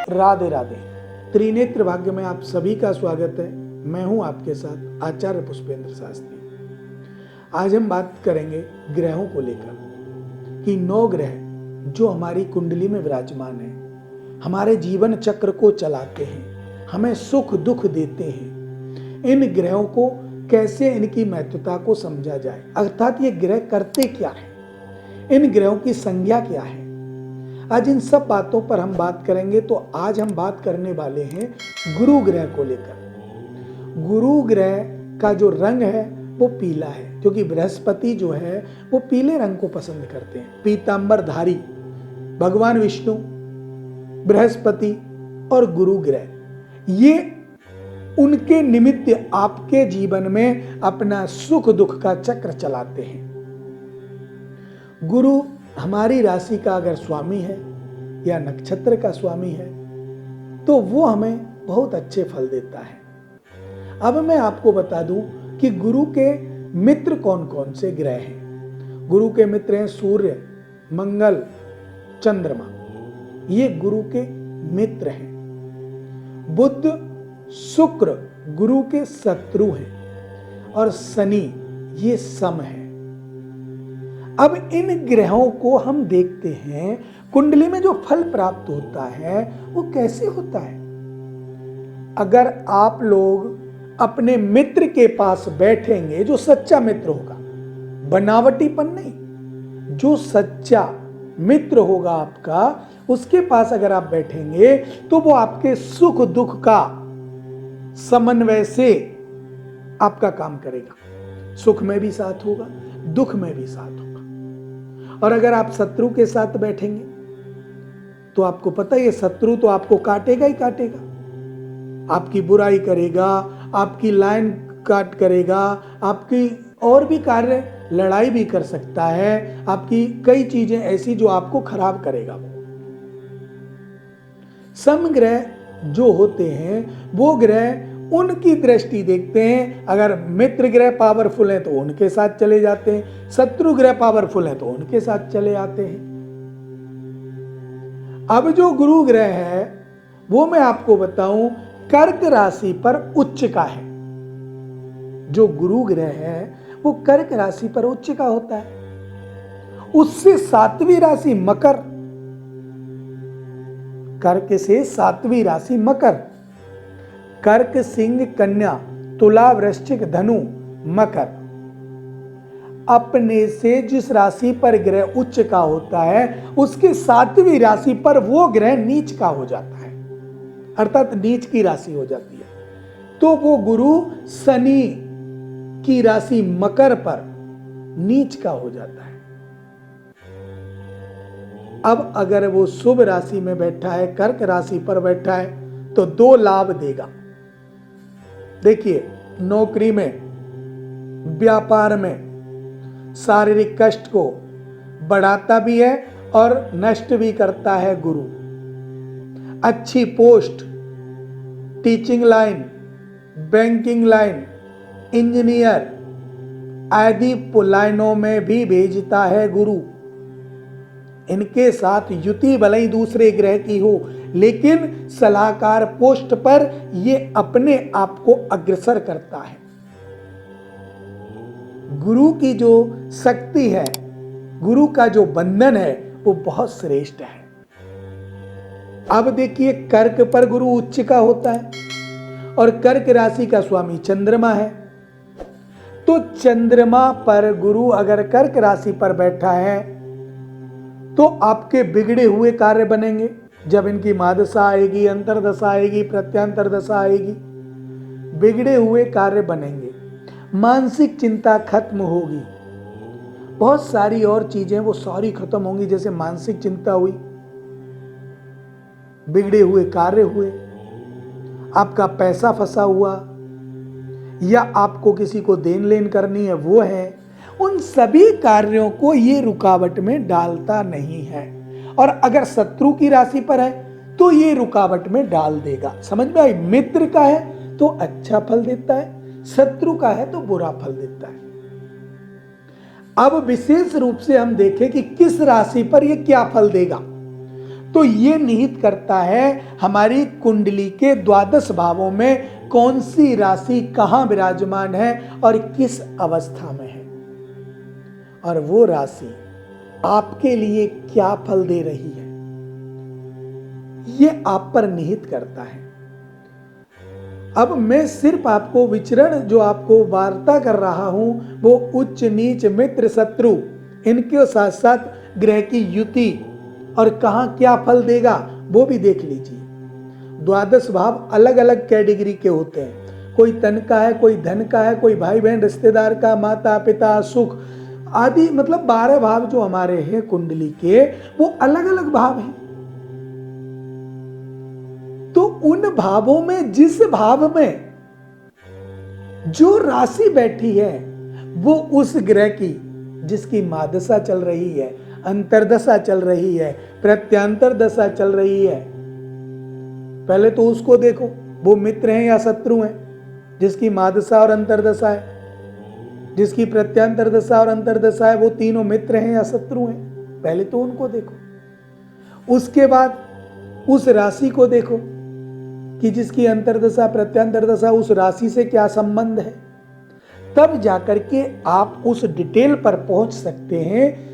राधे राधे। त्रिनेत्र भाग्य में आप सभी का स्वागत है। मैं हूं आपके साथ आचार्य पुष्पेंद्र शास्त्री। आज हम बात करेंगे ग्रहों को लेकर कि 9 ग्रह जो हमारी कुंडली में विराजमान है, हमारे जीवन चक्र को चलाते हैं, हमें सुख दुख देते हैं। इन ग्रहों को कैसे, इनकी महत्वता को समझा जाए, अर्थात ये ग्रह करते क्या है, इन ग्रहों की संज्ञा क्या है। आज इन सब बातों पर हम बात करेंगे। तो आज हम बात करने वाले हैं गुरु ग्रह को लेकर। गुरु ग्रह का जो रंग है वो पीला है, क्योंकि बृहस्पति जो है वो पीले रंग को पसंद करते हैं। पीतांबरधारी भगवान विष्णु, बृहस्पति और गुरु ग्रह, ये उनके निमित्त आपके जीवन में अपना सुख दुख का चक्र चलाते हैं। गुरु हमारी राशि का अगर स्वामी है या नक्षत्र का स्वामी है तो वो हमें बहुत अच्छे फल देता है। अब मैं आपको बता दूं कि गुरु के मित्र कौन कौन से ग्रह हैं। गुरु के मित्र हैं सूर्य, मंगल, चंद्रमा, ये गुरु के मित्र हैं। बुध, शुक्र गुरु के शत्रु हैं और शनि ये सम है। अब इन ग्रहों को हम देखते हैं, कुंडली में जो फल प्राप्त होता है वो कैसे होता है। अगर आप लोग अपने मित्र के पास बैठेंगे, जो सच्चा मित्र होगा, बनावटीपन नहीं, जो सच्चा मित्र होगा आपका, उसके पास अगर आप बैठेंगे तो वो आपके सुख दुख का समन्वय से आपका काम करेगा। सुख में भी साथ होगा, दुख में भी साथ होगा। और अगर आप शत्रु के साथ बैठेंगे तो आपको पता है, ये शत्रु तो आपको काटेगा ही काटेगा, आपकी बुराई करेगा, आपकी लाइन काट करेगा, आपकी और भी कार्य, लड़ाई भी कर सकता है, आपकी कई चीजें ऐसी जो आपको खराब करेगा। वो समग्रह जो होते हैं वो ग्रह उनकी दृष्टि देखते हैं। अगर मित्र ग्रह पावरफुल हैं तो उनके साथ चले जाते हैं, शत्रु ग्रह पावरफुल हैं तो उनके साथ चले आते हैं। अब जो गुरु ग्रह है वो मैं आपको बताऊं, कर्क राशि पर उच्च का है। जो गुरु ग्रह है वो कर्क राशि पर उच्च का होता है। उससे 7वीं राशि मकर, कर्क से 7वीं राशि मकर, कर्क, सिंह, कन्या, तुला, वृश्चिक, धनु, मकर। अपने से जिस राशि पर ग्रह उच्च का होता है उसके 7वीं राशि पर वो ग्रह नीच का हो जाता है, अर्थात नीच की राशि हो जाती है। तो वो गुरु शनि की राशि मकर पर नीच का हो जाता है। अब अगर वो शुभ राशि में बैठा है, कर्क राशि पर बैठा है, तो 2 लाभ देगा। देखिए, नौकरी में, व्यापार में शारीरिक कष्ट को बढ़ाता भी है और नष्ट भी करता है गुरु। अच्छी post, teaching line, banking line, engineer आदि लाइनों में भी भेजता है गुरु। इनके साथ युति भले ही दूसरे ग्रह की हो, लेकिन सलाहकार पोस्ट पर ये अपने आप को अग्रसर करता है। गुरु की जो शक्ति है, गुरु का जो बंधन है वो बहुत श्रेष्ठ है। अब देखिए, कर्क पर गुरु उच्च का होता है और कर्क राशि का स्वामी चंद्रमा है। तो चंद्रमा पर गुरु अगर कर्क राशि पर बैठा है तो आपके बिगड़े हुए कार्य बनेंगे। जब इनकी महादशा आएगी, अंतरदशा आएगी, प्रत्यांतर दशा आएगी, बिगड़े हुए कार्य बनेंगे, मानसिक चिंता खत्म होगी, बहुत सारी और चीजें वो सारी खत्म होंगी। जैसे मानसिक चिंता हुई, बिगड़े हुए कार्य हुए, आपका पैसा फंसा हुआ, या आपको किसी को देन लेन करनी है वो है, उन सभी कार्यों को ये रुकावट में डालता नहीं है। और अगर शत्रु की राशि पर है तो ये रुकावट में डाल देगा। समझ में आई? मित्र का है तो अच्छा फल देता है, शत्रु का है तो बुरा फल देता है। अब विशेष रूप से हम देखें कि किस राशि पर ये क्या फल देगा। तो ये निहित करता है हमारी कुंडली के द्वादश भावों में कौन सी राशि कहां विराजमान है और किस अवस्था में है, और वो राशि आपके लिए क्या फल दे रही है, ये आप पर निहित करता है। अब मैं सिर्फ आपको विचरण जो आपको वार्ता कर रहा हूं वो उच्च नीच मित्र शत्रु इनके साथ साथ ग्रह की युति और कहां क्या फल देगा वो भी देख लीजिए। द्वादश भाव अलग अलग कैटेगरी के होते हैं, कोई तन का है, कोई धन का है, कोई भाई बहन रिश्तेदार का, माता पिता सुख आदि, मतलब 12 भाव जो हमारे हैं कुंडली के वो अलग अलग भाव हैं। तो उन भावों में जिस भाव में जो राशि बैठी है वो उस ग्रह की जिसकी महादशा चल रही है, अंतरदशा चल रही है, प्रत्यांतर दशा चल रही है, पहले तो उसको देखो वो मित्र हैं या शत्रु हैं। जिसकी महादशा और अंतरदशा है, जिसकी प्रत्यांतर दशा और अंतरदशा है, वो तीनों मित्र हैं या शत्रु हैं, पहले तो उनको देखो। उसके बाद उस राशि को देखो कि जिसकी अंतरदशा प्रत्यांतर दशा उस राशि से क्या संबंध है, तब जाकर के आप उस डिटेल पर पहुंच सकते हैं,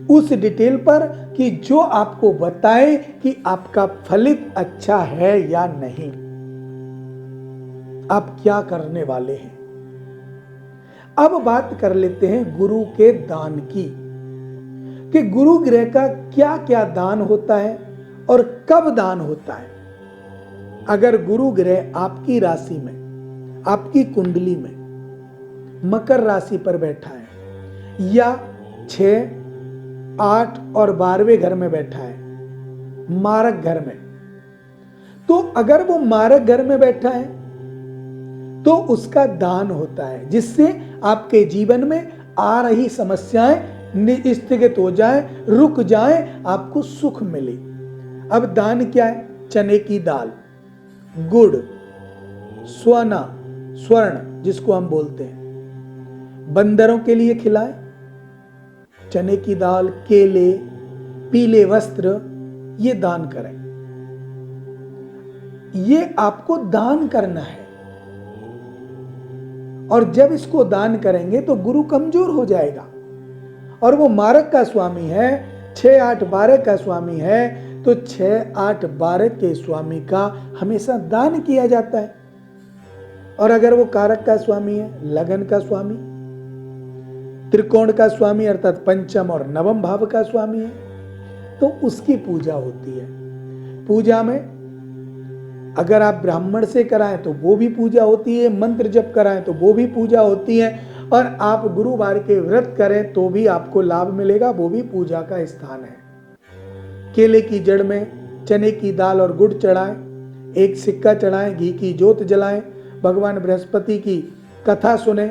उस डिटेल पर कि जो आपको बताए कि आपका फलित अच्छा है या नहीं, आप क्या करने वाले हैं। अब बात कर लेते हैं गुरु के दान की, कि गुरु ग्रह का क्या क्या दान होता है और कब दान होता है। अगर गुरु ग्रह आपकी राशि में, आपकी कुंडली में मकर राशि पर बैठा है या 6, 8 और 12वें घर में बैठा है, मारक घर में, तो अगर वो मारक घर में बैठा है तो उसका दान होता है, जिससे आपके जीवन में आ रही समस्याएं स्थगित हो जाएं, रुक जाएं, आपको सुख मिले। अब दान क्या है? चने की दाल, गुड़, सोना, स्वर्ण जिसको हम बोलते हैं, बंदरों के लिए खिलाएं। चने की दाल, केले, पीले वस्त्र, ये दान करें। ये आपको दान करना है, और जब इसको दान करेंगे तो गुरु कमजोर हो जाएगा, और वो मारक का स्वामी है, 6, 8, 12 का स्वामी है, तो 6, 8, 12 के स्वामी का हमेशा दान किया जाता है। और अगर वो कारक का स्वामी है, लगन का स्वामी, त्रिकोण का स्वामी अर्थात पंचम और नवम भाव का स्वामी है, तो उसकी पूजा होती है। पूजा में अगर आप ब्राह्मण से कराएं तो वो भी पूजा होती है, मंत्र जप कराएं तो वो भी पूजा होती है, और आप गुरुवार के व्रत करें तो भी आपको लाभ मिलेगा, वो भी पूजा का स्थान है। केले की जड़ में चने की दाल और गुड़ चढ़ाएं, एक सिक्का चढ़ाएं, घी की जोत जलाएं, भगवान बृहस्पति की कथा सुने,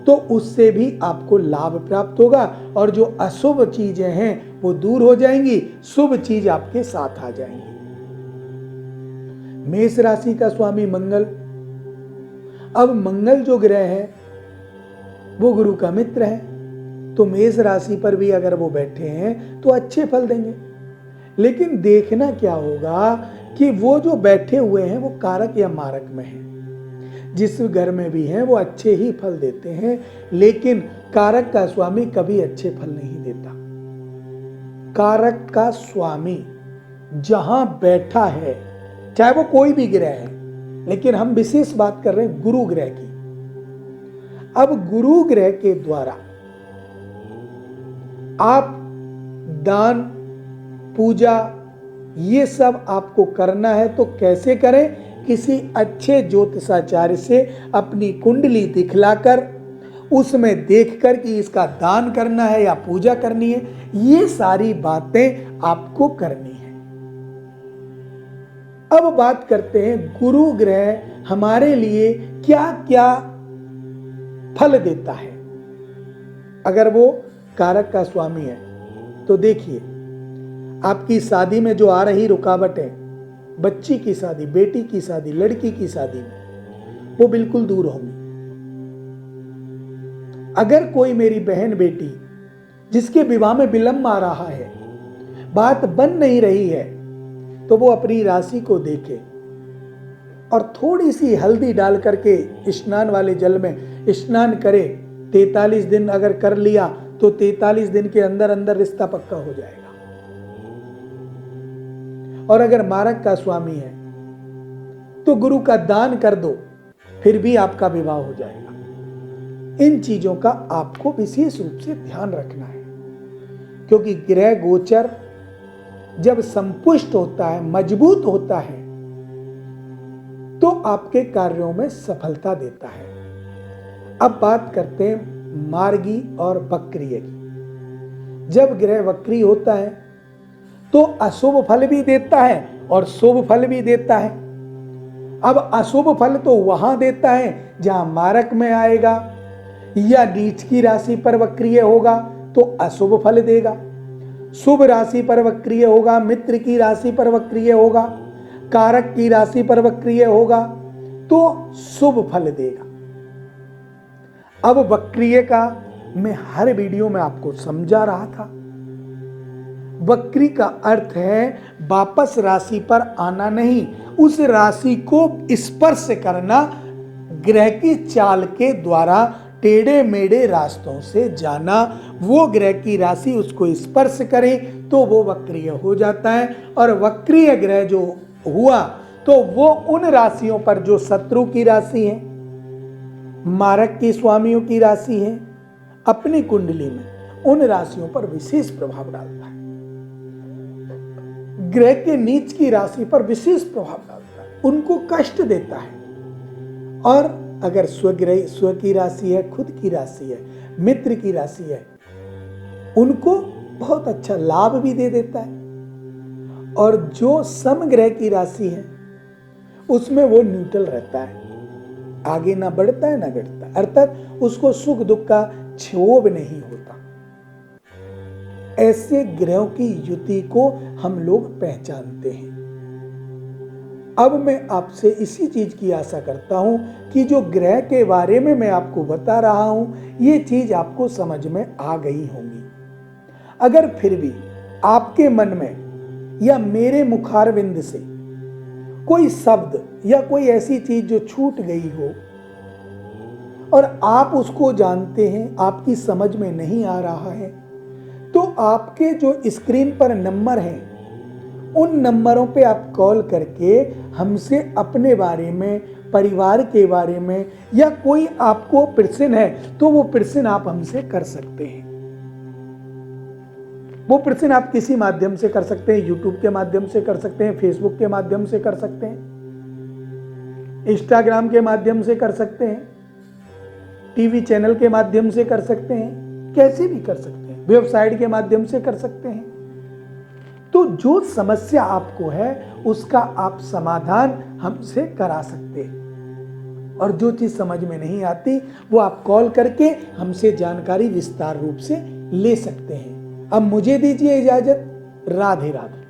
तो उससे भी आपको लाभ प्राप्त होगा, और जो अशुभ चीजें हैं वो दूर हो जाएंगी, शुभ चीज आपके साथ आ जाएंगी। मेष राशि का स्वामी मंगल। अब मंगल जो ग्रह है वो गुरु का मित्र है, तो मेष राशि पर भी अगर वो बैठे हैं तो अच्छे फल देंगे। लेकिन देखना क्या होगा कि वो जो बैठे हुए हैं वो कारक या मारक में हैं। जिस घर में भी हैं वो अच्छे ही फल देते हैं, लेकिन कारक का स्वामी कभी अच्छे फल नहीं देता। कारक का स्वामी जहां बैठा है, चाहे वो कोई भी ग्रह है, लेकिन हम विशेष बात कर रहे हैं गुरु ग्रह की। अब गुरु ग्रह के द्वारा आप दान, पूजा, ये सब आपको करना है, तो कैसे करें? किसी अच्छे ज्योतिषाचार्य से अपनी कुंडली दिखलाकर उसमें देखकर कि इसका दान करना है या पूजा करनी है, ये सारी बातें आपको करनी है। अब बात करते हैं गुरु ग्रह हमारे लिए क्या क्या फल देता है। अगर वो कारक का स्वामी है तो देखिए, आपकी शादी में जो आ रही रुकावटें, बच्ची की शादी, बेटी की शादी, लड़की की शादी में, वो बिल्कुल दूर होंगी। अगर कोई मेरी बहन बेटी जिसके विवाह में विलंब आ रहा है, बात बन नहीं रही है, तो वो अपनी राशि को देखे और थोड़ी सी हल्दी डाल करके स्नान वाले जल में स्नान करे। 43 दिन अगर कर लिया तो 43 दिन के अंदर अंदर रिश्ता पक्का हो जाएगा। और अगर मारक का स्वामी है तो गुरु का दान कर दो, फिर भी आपका विवाह हो जाएगा। इन चीजों का आपको विशेष रूप से ध्यान रखना है, क्योंकि ग्रह गोचर जब संपुष्ट होता है, मजबूत होता है, तो आपके कार्यों में सफलता देता है। अब बात करते हैं मार्गी और वक्रीय की। जब ग्रह वक्री होता है तो अशुभ फल भी देता है और शुभ फल भी देता है। अब अशुभ फल तो वहां देता है जहां मारक में आएगा या नीच की राशि पर वक्रीय होगा तो अशुभ फल देगा। शुभ राशि पर वक्रीय होगा, मित्र की राशि पर वक्रीय होगा, कारक की राशि पर वक्रीय होगा तो शुभ फल देगा। अब वक्रीय का मैं हर वीडियो में आपको समझा रहा था। वक्री का अर्थ है वापस राशि पर आना नहीं, उस राशि को स्पर्श करना, ग्रह की चाल के द्वारा टेढ़े मेढ़े रास्तों से जाना। वो ग्रह की राशि उसको स्पर्श करे तो वो वक्रीय हो जाता है। और वक्रीय ग्रह जो हुआ तो वो उन राशियों पर जो शत्रु की राशि है, मारक की स्वामियों की राशि है, अपनी कुंडली में उन राशियों पर विशेष प्रभाव डालता है। ग्रह के नीच की राशि पर विशेष प्रभाव डालता है, उनको कष्ट देता है। और अगर स्वग्रह, स्व की राशि है, खुद की राशि है, मित्र की राशि है, उनको बहुत अच्छा लाभ भी दे देता है। और जो समग्रह की राशि है उसमें वो न्यूट्रल रहता है, आगे ना बढ़ता है ना घटता है, अर्थात उसको सुख दुख का क्षोभ नहीं होता। ऐसे ग्रहों की युति को हम लोग पहचानते हैं। अब मैं आपसे इसी चीज की आशा करता हूं कि जो ग्रह के बारे में मैं आपको बता रहा हूं, ये चीज आपको समझ में आ गई होंगी। अगर फिर भी आपके मन में या मेरे मुखारविंद से कोई शब्द या कोई ऐसी चीज जो छूट गई हो और आप उसको जानते हैं, आपकी समझ में नहीं आ रहा है, तो आपके जो स्क्रीन पर नंबर हैं, उन नंबरों पे आप कॉल करके हमसे अपने बारे में, परिवार के बारे में, या कोई आपको प्रश्न है तो वो प्रश्न आप हमसे कर सकते हैं। वो प्रश्न आप किसी माध्यम से कर सकते हैं, यूट्यूब के माध्यम से कर सकते हैं, फेसबुक के माध्यम से कर सकते हैं, इंस्टाग्राम के माध्यम से कर सकते हैं, टीवी चैनल के माध्यम से कर सकते हैं, कैसे भी कर सकते हैं, वेबसाइट के माध्यम से कर सकते हैं। तो जो समस्या आपको है उसका आप समाधान हमसे करा सकते हैं। और जो चीज समझ में नहीं आती वो आप कॉल करके हमसे जानकारी विस्तार रूप से ले सकते हैं। अब मुझे दीजिए इजाजत। राधे राधे।